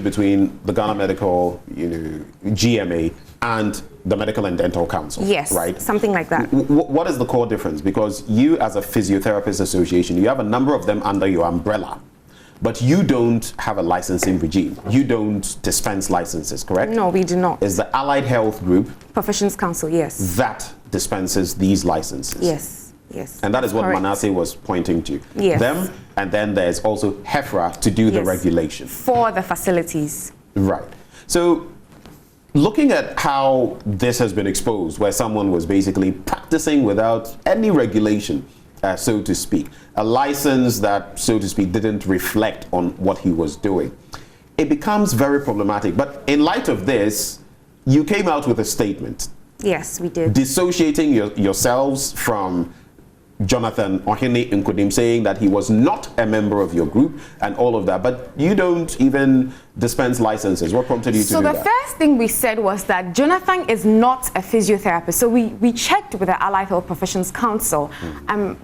between the Ghana Medical, GMA and the Medical and Dental Council. Yes, right? Something like that. What is the core difference? Because you, as a Physiotherapist Association, you have a number of them under your umbrella, but you don't have a licensing regime. You don't dispense licenses, correct? No, we do not. Is the Allied Health Group Professions Council, yes. that dispenses these licenses? Yes, yes. And that is what correct. Manasseh was pointing to. Yes. Them, and then there's also HEFRA to do the Yes. regulation. For the facilities. Right. So, looking at how this has been exposed, where someone was basically practicing without any regulation, so to speak, a license that, so to speak, didn't reflect on what he was doing, it becomes very problematic. But in light of this, you came out with a statement. Yes, we did. Dissociating yourselves from Jonathan Ohene Nkodim, saying that he was not a member of your group and all of that, but you don't even dispense licenses. What prompted you to do that? So the first thing we said was that Jonathan is not a physiotherapist. So we checked with the Allied Health Professions Council.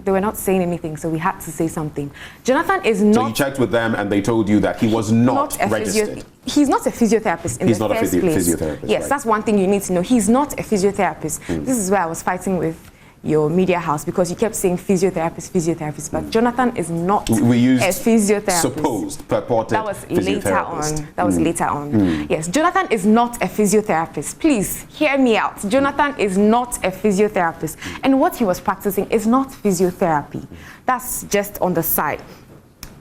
They were not saying anything, so we had to say something. Jonathan is not... So you checked with them and they told you that he was not registered? He's not a physiotherapist in the first place. He's not a physiotherapist. Yes, right. That's one thing you need to know. He's not a physiotherapist. This is where I was fighting with your media house, because you kept saying physiotherapist, but Jonathan is not we used a physiotherapist. Supposed, purported. That was later on. That was later on. Yes, Jonathan is not a physiotherapist. Please hear me out. Jonathan is not a physiotherapist, and what he was practicing is not physiotherapy. That's just on the side.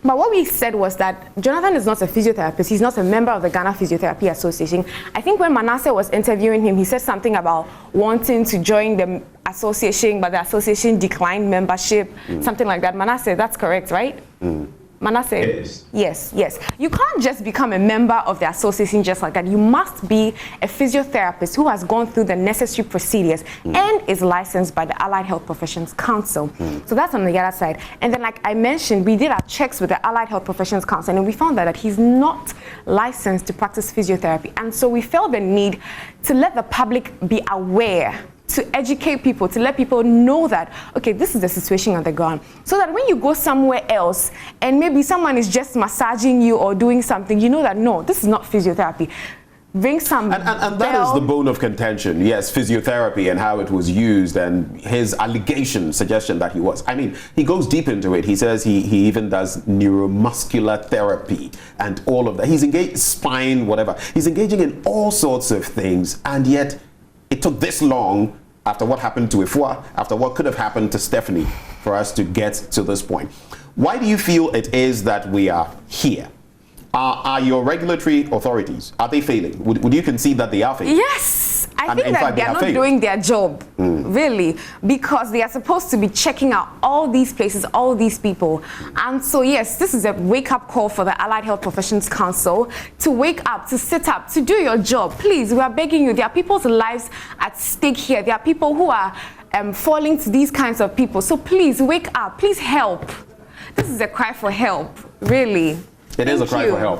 But what we said was that Jonathan is not a physiotherapist. He's not a member of the Ghana Physiotherapy Association. I think when Manasseh was interviewing him, he said something about wanting to join the association, but the association declined membership, something like that. Manasseh, that's correct, right? Manasseh? Yes. Yes. You can't just become a member of the association just like that. You must be a physiotherapist who has gone through the necessary procedures and is licensed by the Allied Health Professions Council. So that's on the other side. And then, like I mentioned, we did our checks with the Allied Health Professions Council, and we found that he's not licensed to practice physiotherapy. And so we felt the need to let the public be aware, to educate people, to let people know that, okay, this is the situation on the ground. So that when you go somewhere else and maybe someone is just massaging you or doing something, you know that, no, this is not physiotherapy. Bring some... And that is the bone of contention. Yes, physiotherapy and how it was used, and his allegation, suggestion that he was. I mean, he goes deep into it. He says he even does neuromuscular therapy and all of that. He's engaged, spine, whatever. He's engaging in all sorts of things, and yet it took this long, after what happened to Ifua, after what could have happened to Stephanie, for us to get to this point. Why do you feel it is that we are here? Are your regulatory authorities, are they failing? Would you concede that they are failing? Yes, I think that they are not doing their job, really, because they are supposed to be checking out all these places, all these people. And so, yes, this is a wake-up call for the Allied Health Professions Council to wake up, to sit up, to do your job. Please, we are begging you. There are people's lives at stake here. There are people who are falling to these kinds of people. So please, wake up. Please help. This is a cry for help, really. It is a cry for help.